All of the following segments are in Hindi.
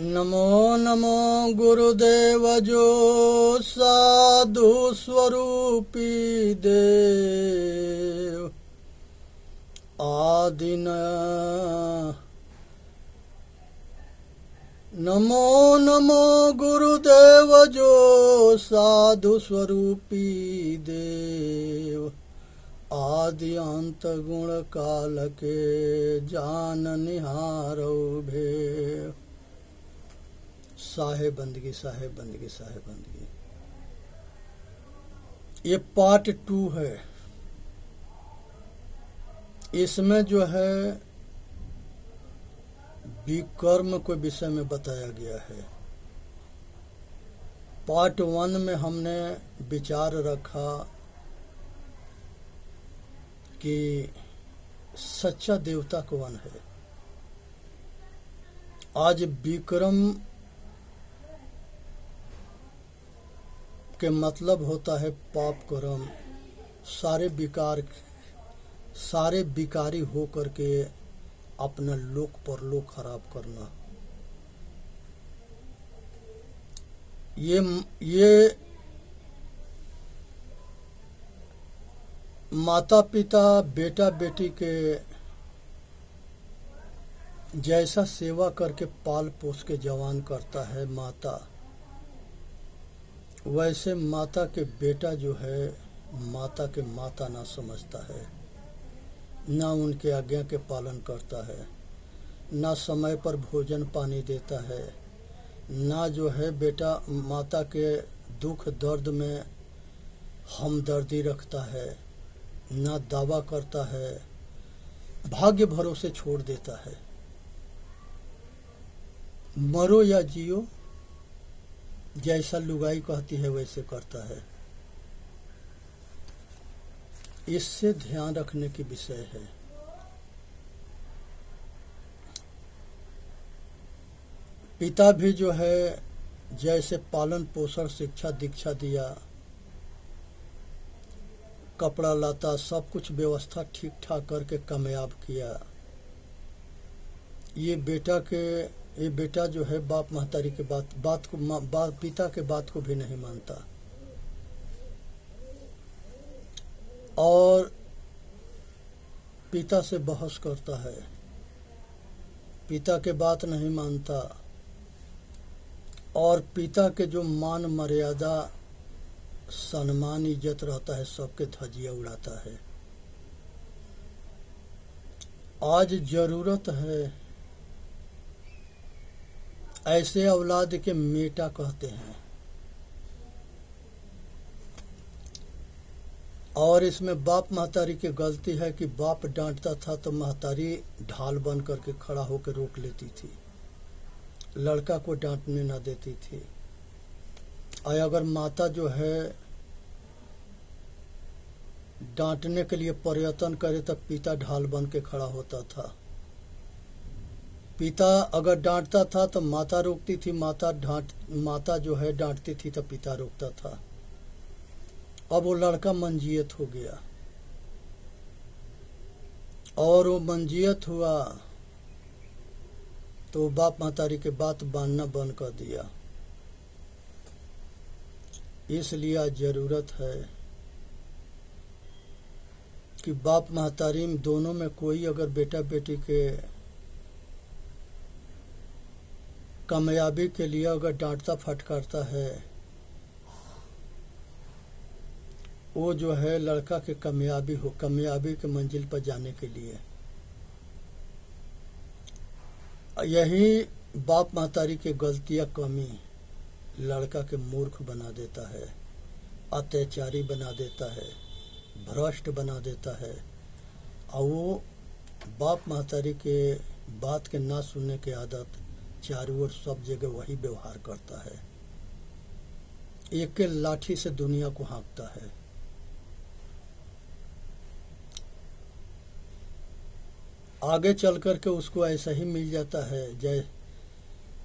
नमो नमो गुरुदेव जो साधु स्वरूपी देव आदिन। नमो नमो गुरुदेव जो साधु स्वरूपी देव आदि अंत गुण काल के जान निहारो भेव। साहे बंदगी साहे बंदगी साहे बंदगी। ये पार्ट 2 है। इसमें जो है विकर्म के विषय में बताया गया है। पार्ट 1 में हमने विचार रखा कि सच्चा देवता कौन है। आज विक्रम के मतलब होता है पाप कर्म, सारे विकारी हो करके अपना लोक परलोक खराब करना। ये माता पिता बेटा बेटी के जैसा सेवा करके पाल पोस के जवान करता है माता, वैसे माता के बेटा जो है माता के माता ना समझता है, ना उनके आज्ञा के पालन करता है, ना समय पर भोजन पानी देता है, ना जो है बेटा माता के दुख दर्द में हमदर्दी रखता है, ना दावा करता है, भाग्य भरोसे छोड़ देता है। मरो या जियो, जैसा लुगाई कहती है वैसे करता है। इससे ध्यान रखने की विषय है। पिता भी जो है जैसे पालन पोषण शिक्षा दीक्षा दिया, कपड़ा लाता सब कुछ व्यवस्था ठीक ठाक करके कामयाब किया, ये बेटा जो है बाप महतारी के पिता के बात को भी नहीं मानता और पिता से बहस करता है, पिता के बात नहीं मानता और पिता के जो मान मर्यादा सम्मान इज्जत रहता है सबके धजिया उड़ाता है। आज जरूरत है, ऐसे औलाद के मेटा कहते हैं। और इसमें बाप महतारी की गलती है कि बाप डांटता था तो महतारी ढाल बन करके खड़ा होकर रोक लेती थी, लड़का को डांटने ना देती थी। और अगर माता जो है डांटने के लिए प्रयत्न करे तो पिता ढाल बन के खड़ा होता था। पिता अगर डांटता था तो माता रोकती थी, माता जो है डांटती थी तो पिता रोकता था। अब वो लड़का मंजीयत हो गया और वो मंजीयत हुआ तो बाप महतारी के बात मानना बंद कर दिया। इसलिए आज जरूरत है कि बाप महतारी दोनों में कोई अगर बेटा बेटी के कामयाबी के लिए अगर डांटता फटकारता है, वो जो है लड़का के कामयाबी के मंजिल पर जाने के लिए। यही बाप महतारी के गलतियां कमी लड़का के मूर्ख बना देता है, अत्याचारी बना देता है, भ्रष्ट बना देता है और वो बाप महतारी के बात के ना सुनने की आदत चारों ओर सब जगह वही व्यवहार करता है, एक के लाठी से दुनिया को हाँकता है। आगे चल करके उसको ऐसा ही मिल जाता है,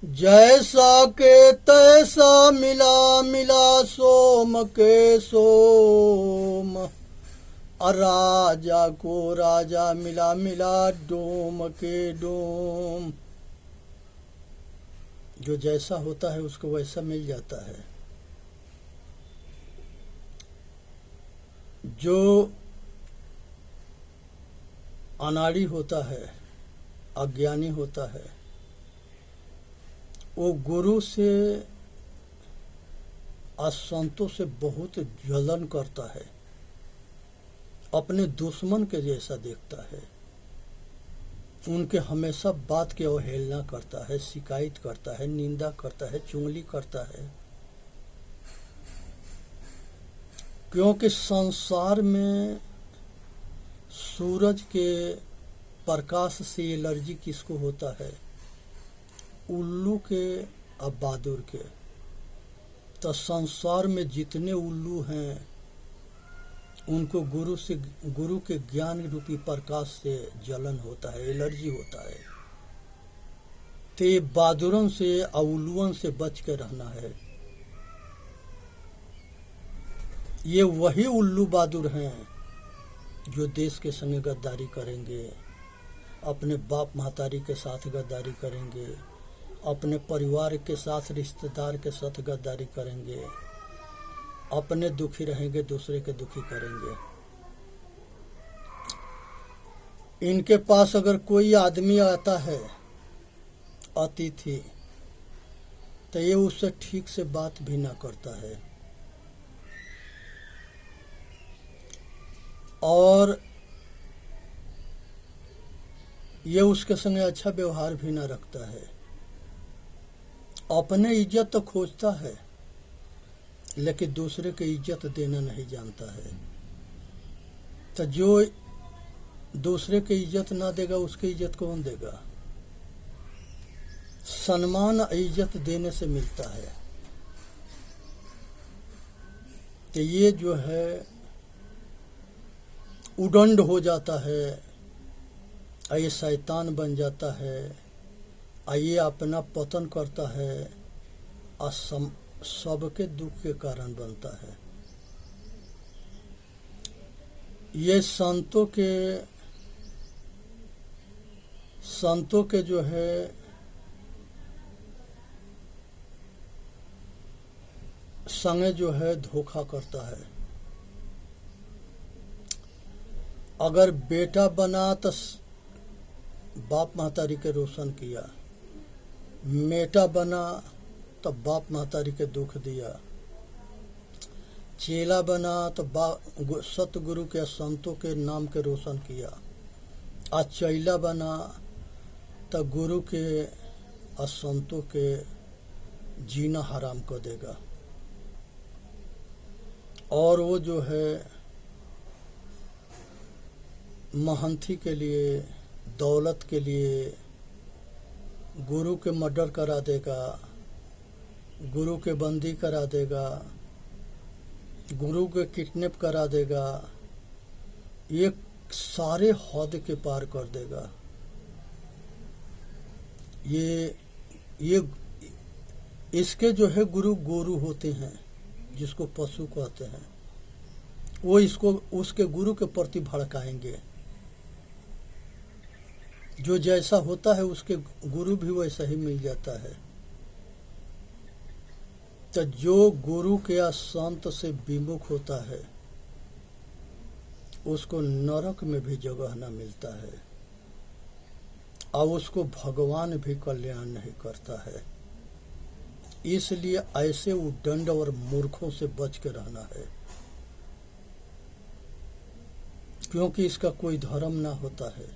जैसा के तैसा मिला मिला सोम के सोम, राजा को राजा मिला मिला डोम के डोम। जो जैसा होता है उसको वैसा मिल जाता है। जो अनाड़ी होता है, अज्ञानी होता है, वो गुरु से असंतों से बहुत जलन करता है, अपने दुश्मन के जैसा देखता है, उनके हमेशा बात की अवहेलना करता है, शिकायत करता है, निंदा करता है, चुगली करता है। क्योंकि संसार में सूरज के प्रकाश से एलर्जी किसको होता है? उल्लू के और बहादुर के। तो संसार में जितने उल्लू हैं उनको गुरु के ज्ञान रूपी प्रकाश से जलन होता है, एलर्जी होता है। तो ये बहादुरन से और उल्लुओं से बच के रहना है। ये वही उल्लू बहादुर हैं जो देश के संग गद्दारी करेंगे, अपने बाप महतारी के साथ गद्दारी करेंगे, अपने परिवार के साथ, रिश्तेदार के साथ गद्दारी करेंगे, अपने दुखी रहेंगे, दूसरे के दुखी करेंगे। इनके पास अगर कोई आदमी आता है अतिथि, तो ये उससे ठीक से बात भी ना करता है और ये उसके संगे अच्छा व्यवहार भी ना रखता है। अपने इज्जत तो खोजता है लेकिन दूसरे की इज्जत देना नहीं जानता है। तो जो दूसरे की इज्जत ना देगा उसकी इज्जत कौन देगा? सम्मान इज्जत देने से मिलता है। तो ये जो है उदंड हो जाता है, ये शैतान बन जाता है, ये अपना पतन करता है और सबके दुख के कारण बनता है। ये संतों के जो है संगे जो है धोखा करता है। अगर बेटा बना तो बाप महतारी के रोशन किया, बेटा बना तो बाप महतारी के दुख दिया, चेला बना तो सतगुरु के संतों के नाम के रोशन किया, और चैला बना तो गुरु के और संतों के जीना हराम कर देगा। और वो जो है महंती के लिए, दौलत के लिए गुरु के मर्डर करा देगा, गुरु के बंदी करा देगा, गुरु के किडनैप करा देगा, ये सारे हद के पार कर देगा। ये इसके जो है गुरु गोरु होते हैं, जिसको पशु कहते हैं, वो इसको उसके गुरु के प्रति भड़काएंगे। जो जैसा होता है उसके गुरु भी वैसा ही मिल जाता है। तो जो गुरु के या संत से विमुख होता है उसको नरक में भी जगह न मिलता है और उसको भगवान भी कल्याण नहीं करता है। इसलिए ऐसे उद्दंड और मूर्खों से बच के रहना है, क्योंकि इसका कोई धर्म ना होता है।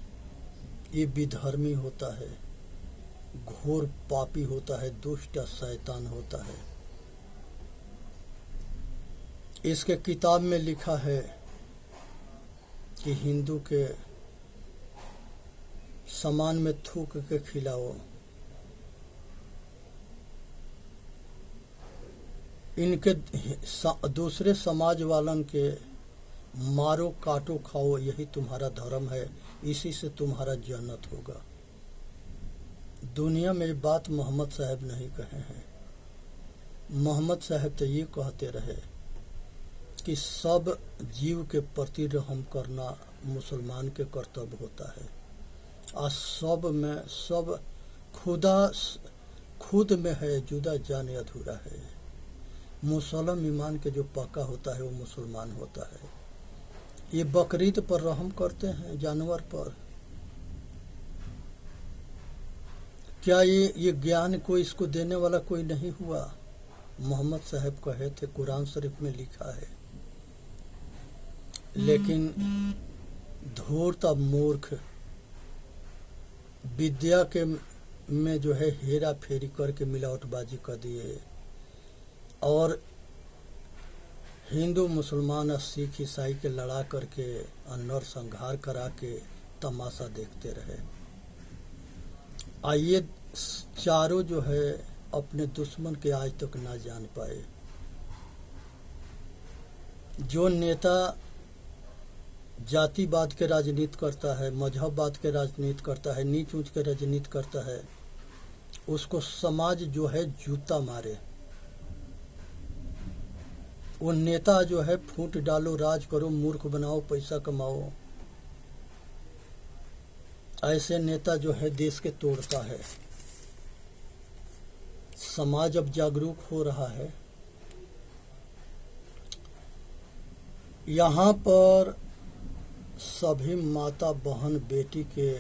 ये विधर्मी होता है, घोर पापी होता है, दुष्ट शैतान होता है। इसके किताब में लिखा है कि हिंदू के सामान में थूक के खिलाओ, इनके दूसरे समाज वालन के मारो काटो खाओ, यही तुम्हारा धर्म है, इसी से तुम्हारा जन्नत होगा। दुनिया में ये बात मोहम्मद साहब नहीं कहे हैं। मोहम्मद साहब तो ये कहते रहे कि सब जीव के प्रति रहम करना मुसलमान के कर्तव्य होता है, और सब खुदा खुद में है जुदा जाने अधूरा है। मुसलम ईमान के जो पक्का होता है वो मुसलमान होता है। ये बकरीद पर रहम करते हैं जानवर पर। क्या ये ज्ञान कोई इसको देने वाला कोई नहीं हुआ? मोहम्मद साहब कहे थे, कुरान शरीफ में लिखा है। लेकिन धूर्त अब मूर्ख विद्या के में जो है हेरा फेरी करके मिलावटबाजी कर दिए और हिंदू मुसलमान और सिख ईसाई के लड़ा करके नर संहार करा के तमाशा देखते रहे। आइए चारों जो है अपने दुश्मन के आज तक ना जान पाए। जो नेता जातिवाद के राजनीति करता है, मजहबवाद के राजनीति करता है, नीच ऊंच के राजनीति करता है, उसको समाज जो है जूता मारे। वो नेता जो है फूट डालो, राज करो, मूर्ख बनाओ, पैसा कमाओ, ऐसे नेता जो है देश के तोड़ता है। समाज अब जागरूक हो रहा है। यहाँ पर सभी माता बहन बेटी के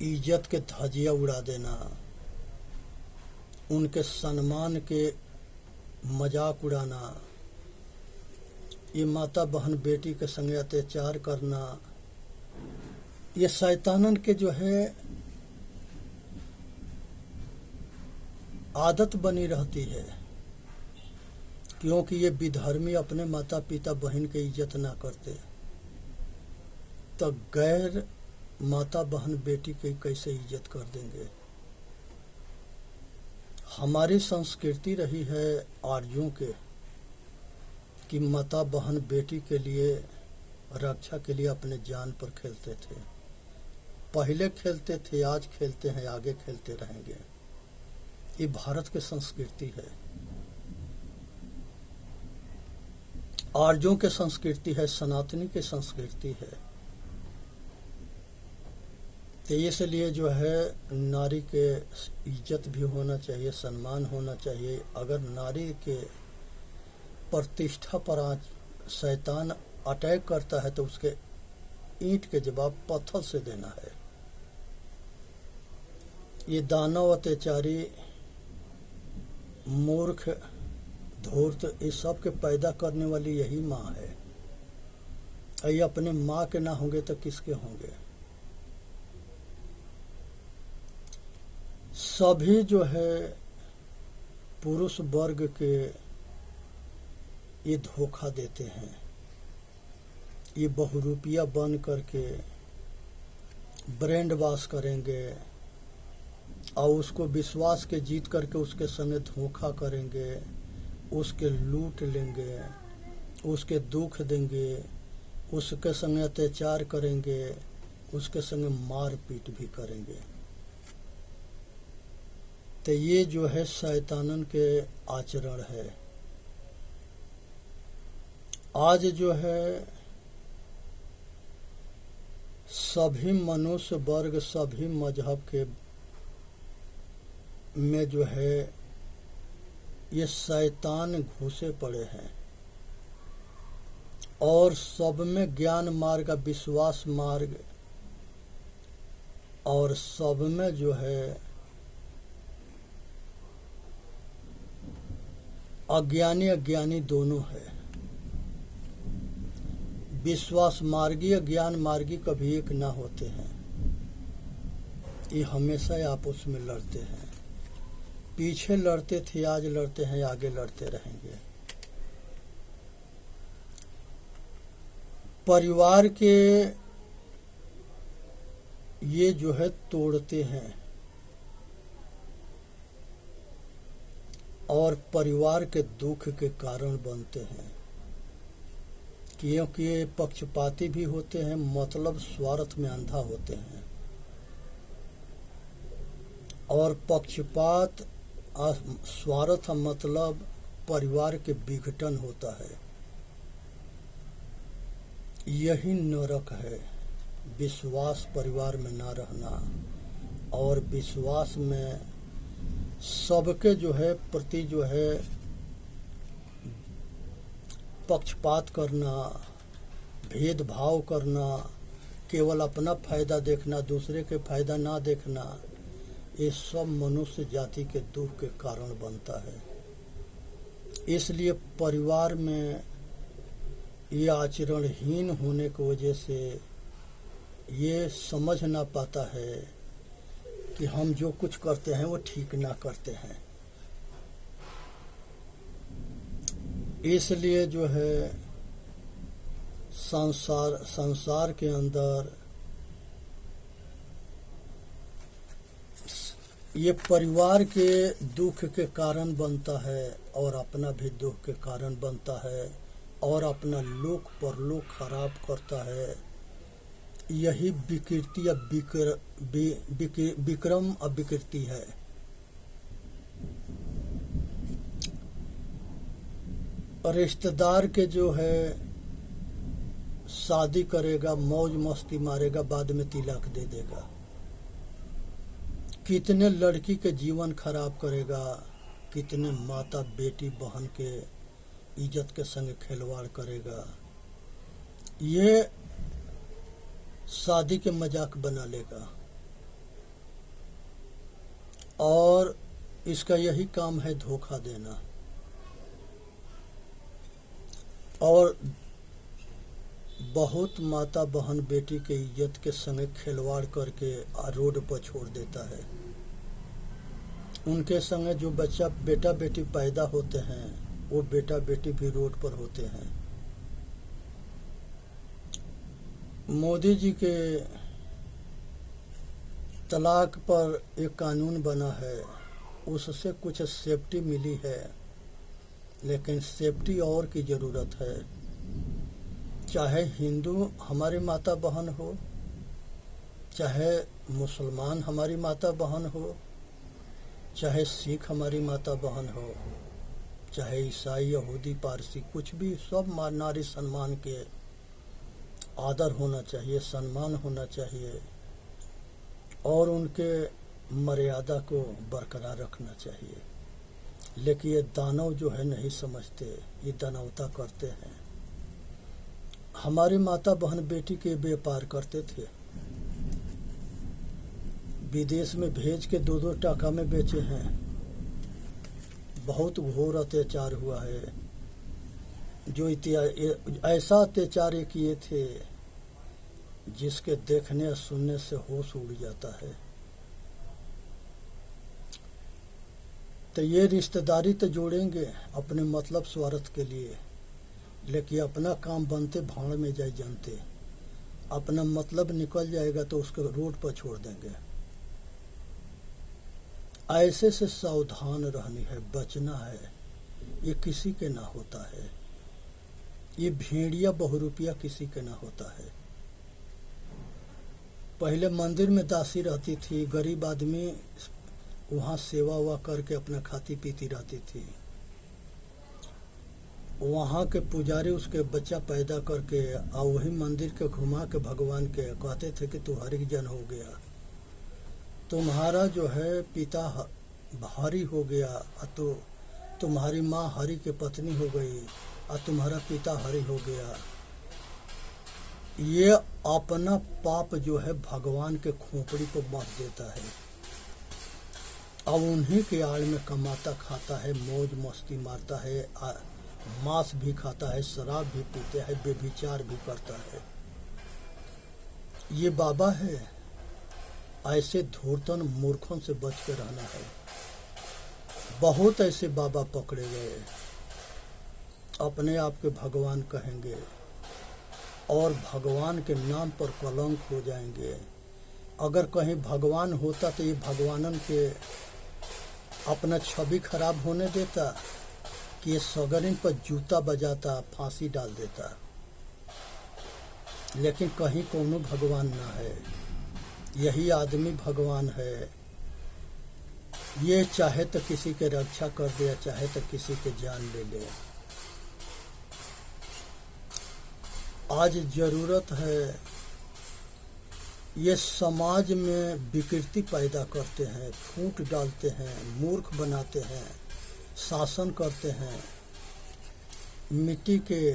इज्जत के धजिया उड़ा देना, उनके सम्मान के मजाक उड़ाना, ये माता बहन बेटी के संग अत्याचार करना, ये शैतानन के जो है आदत बनी रहती है। क्योंकि ये विधर्मी अपने माता पिता बहन की इज्जत ना करते तो गैर माता बहन बेटी की कैसे इज्जत कर देंगे। हमारी संस्कृति रही है आर्यों के कि माता बहन बेटी के लिए रक्षा के लिए अपने जान पर खेलते थे। पहले खेलते थे, आज खेलते हैं, आगे खेलते रहेंगे। ये भारत की संस्कृति है, आर्यों की संस्कृति है, सनातनी की संस्कृति है। तो इसलिए जो है नारी के इज्जत भी होना चाहिए, सम्मान होना चाहिए। अगर नारी के प्रतिष्ठा पर आज शैतान अटैक करता है तो उसके ईंट के जवाब पत्थर से देना है। ये दानव, अत्याचारी, मूर्ख, धूर्त, इस सब के पैदा करने वाली यही माँ है। ये अपने माँ के ना होंगे तो किसके होंगे? सभी जो है पुरुष वर्ग के ये धोखा देते हैं। ये बहुरूपिया बन करके ब्रेंड वॉश करेंगे और उसको विश्वास के जीत करके उसके संगे धोखा करेंगे, उसके लूट लेंगे, उसके दुख देंगे, उसके संगे अत्याचार करेंगे, उसके संगे मार पीट भी करेंगे। तो ये जो है शैतानन के आचरण है। आज जो है सभी मनुष्य वर्ग, सभी मजहब के में जो है ये शैतान घुसे पड़े हैं और सब में ज्ञान मार्ग, विश्वास मार्ग और सब में जो है अज्ञानी अज्ञानी दोनों है। विश्वास मार्गी और ज्ञान मार्गी कभी एक ना होते हैं। ये हमेशा आपस में लड़ते हैं। पीछे लड़ते थे, आज लड़ते हैं, आगे लड़ते रहेंगे। परिवार के ये जो है तोड़ते हैं और परिवार के दुख के कारण बनते हैं। क्योंकि ये पक्षपाती भी होते हैं, मतलब स्वार्थ में अंधा होते हैं। और पक्षपात स्वार्थ मतलब परिवार के विघटन होता है। यही नरक है। विश्वास परिवार में ना रहना, और विश्वास में सबके जो है प्रति जो है पक्षपात करना, भेदभाव करना, केवल अपना फायदा देखना, दूसरे के फायदा ना देखना, ये सब मनुष्य जाति के दुख के कारण बनता है। इसलिए परिवार में ये आचरणहीन होने की वजह से ये समझ ना पाता है कि हम जो कुछ करते हैं वो ठीक ना करते हैं। इसलिए जो है संसार के अंदर ये परिवार के दुख के कारण बनता है और अपना भी दुख के कारण बनता है और अपना लोक परलोक खराब करता है। यही विकृति या विक्रम अविकृति है। रिश्तेदार के जो है शादी करेगा, मौज मस्ती मारेगा, बाद में तिलक दे देगा। कितने लड़की के जीवन खराब करेगा, कितने माता बेटी बहन के इज्जत के संग खिलवाड़ करेगा। ये शादी के मजाक बना लेगा और इसका यही काम है धोखा देना। और बहुत माता बहन बेटी के इज्जत के संग खिलवाड़ करके रोड पर छोड़ देता है। उनके संग जो बच्चा बेटा बेटी पैदा होते हैं वो बेटा बेटी भी रोड पर होते हैं। मोदी जी के तलाक पर एक कानून बना है, उससे कुछ सेफ्टी मिली है, लेकिन सेफ्टी और की ज़रूरत है। चाहे हिंदू हमारी माता बहन हो, चाहे मुसलमान हमारी माता बहन हो, चाहे सिख हमारी माता बहन हो, चाहे ईसाई यहूदी पारसी कुछ भी, सब नारी सम्मान के आदर होना चाहिए, सम्मान होना चाहिए और उनके मर्यादा को बरकरार रखना चाहिए। लेकिन ये दानव जो है नहीं समझते, ये दानवता करते हैं। हमारी माता बहन बेटी के व्यापार करते थे, विदेश में भेज के 2-2 टाका में बेचे हैं। बहुत घोर अत्याचार हुआ है। जो ऐसा अत्याचार किए थे जिसके देखने और सुनने से होश उड़ जाता है। तो ये रिश्तेदारी तो जोड़ेंगे अपने मतलब स्वार्थ के लिए, लेकिन अपना काम बनते भाड़ में जाए जानते। अपना मतलब निकल जाएगा तो उसको रोड पर छोड़ देंगे। ऐसे से सावधान रहनी है, बचना है। ये किसी के ना होता है। ये भेड़िया बहुरूपिया किसी के ना होता है। पहले मंदिर में दासी रहती थी, गरीब आदमी वहाँ सेवा हुआ करके अपना खाती पीती रहती थी। वहाँ के पुजारी उसके बच्चा पैदा करके और वही मंदिर के घुमा के भगवान के कहते थे कि तू हरिजन हो गया, तुम्हारा जो है पिता हरि हो गया, तो तुम्हारी माँ हरि के पत्नी हो गई और तुम्हारा पिता हरि हो गया। ये अपना पाप जो है भगवान के खोपड़ी को मत देता है। अब उन्हीं के आड़ में कमाता खाता है, मौज मस्ती मारता है, मांस भी खाता है, शराब भी पीते है, व्यभिचार भी करता है। ये बाबा है। ऐसे धूर्तन मूर्खों से बच के रहना है। बहुत ऐसे बाबा पकड़े गए, अपने आप के भगवान कहेंगे और भगवान के नाम पर कलंक हो जाएंगे। अगर कहीं भगवान होता तो ये भगवानन के अपना छवि खराब होने देता कि ये सगरिन पर जूता बजाता, फांसी डाल देता। लेकिन कहीं कोनो भगवान ना है, यही आदमी भगवान है। ये चाहे तो किसी के रक्षा कर दे, चाहे तो किसी के जान ले ले। आज जरूरत है ये समाज में विकृति पैदा करते हैं, फूट डालते हैं, मूर्ख बनाते हैं, शासन करते हैं। मिट्टी के,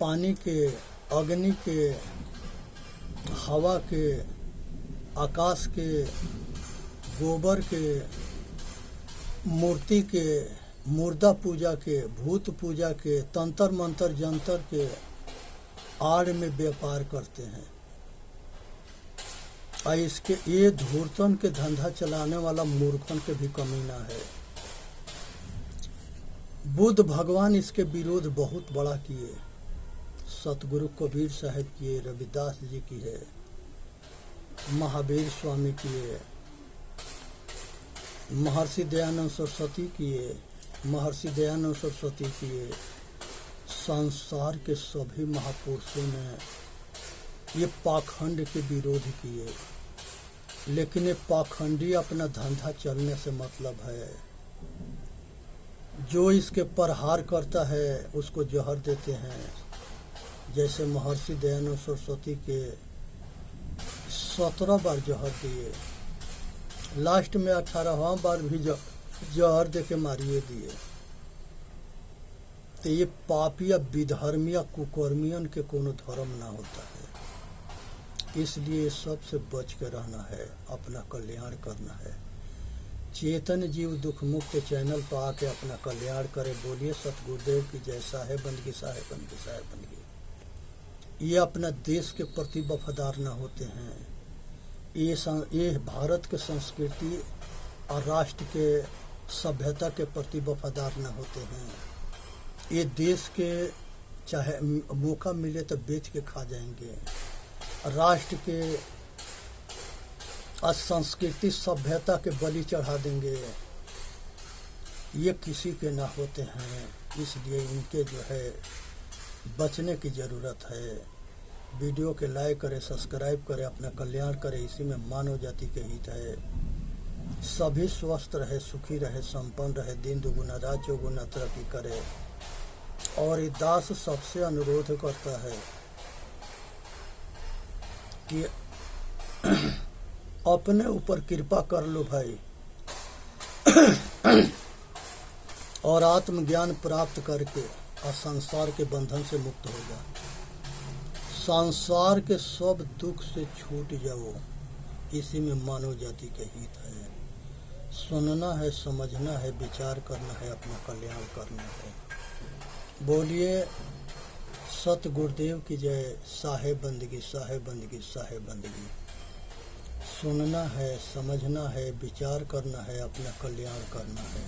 पानी के, अग्नि के, हवा के, आकाश के, गोबर के, मूर्ति के, मुर्दा पूजा के, भूत पूजा के, तंत्र मंत्र जंतर के आड़ में व्यापार करते हैं। और इसके ये धूर्तन के धंधा चलाने वाला मूर्खन के भी कमी ना है। बुद्ध भगवान इसके विरोध बहुत बड़ा किए, सतगुरु कबीर साहब किए, रविदास जी की है, महावीर स्वामी किए, महर्षि दयानंद सरस्वती किए, महर्षि दयानंद सरस्वती किए। संसार के सभी महापुरुषों ने ये पाखंड के विरोध किए, लेकिन ये पाखंडी अपना धंधा चलने से मतलब है। जो इसके प्रहार करता है उसको जहर देते हैं। जैसे महर्षि दयानंद सरस्वती के 17 बार जहर दिए, लास्ट में 18वां बार भी जहर दे के मारिए दिए। तो ये पापी या विधर्मी या कुकर्मियन के कोनो धर्म ना होता है। इसलिए सबसे बच के रहना है, अपना कल्याण करना है। चेतन जीव दुख मुक्त चैनल पर आके अपना कल्याण करे। बोलिए सतगुरुदेव की जय। साहेब बंदगी, साहेब बंदगी, साहेब बंदगी। ये अपना देश के प्रति वफादार ना होते हैं। ये भारत के संस्कृति और राष्ट्र के सभ्यता के प्रति वफादार न होते हैं। ये देश के चाहे मौका मिले तो बेच के खा जाएंगे। राष्ट्र के संस्कृति सभ्यता के बलि चढ़ा देंगे। ये किसी के ना होते हैं। इसलिए इनके जो है बचने की ज़रूरत है। वीडियो के लाइक करें, सब्सक्राइब करें, अपना कल्याण करें। इसी में मानव जाति के हित है। सभी स्वस्थ रहे, सुखी रहे, संपन्न रहे, दिन दुगुना रात चौगुना तरक्की करे। और ये दास सबसे अनुरोध करता है कि अपने ऊपर कृपा कर लो भाई, और आत्मज्ञान प्राप्त करके और संसार के बंधन से मुक्त हो जाओ। संसार के सब दुख से छूट जाओ। इसी में मानव जाति के हित है। सुनना है, समझना है, विचार करना है, अपना कल्याण करना है। बोलिए सत गुरुदेव की जय। साहेब बंदगी, साहेब बंदगी, साहेब बंदगी। सुनना है, समझना है, विचार करना है, अपना कल्याण करना है।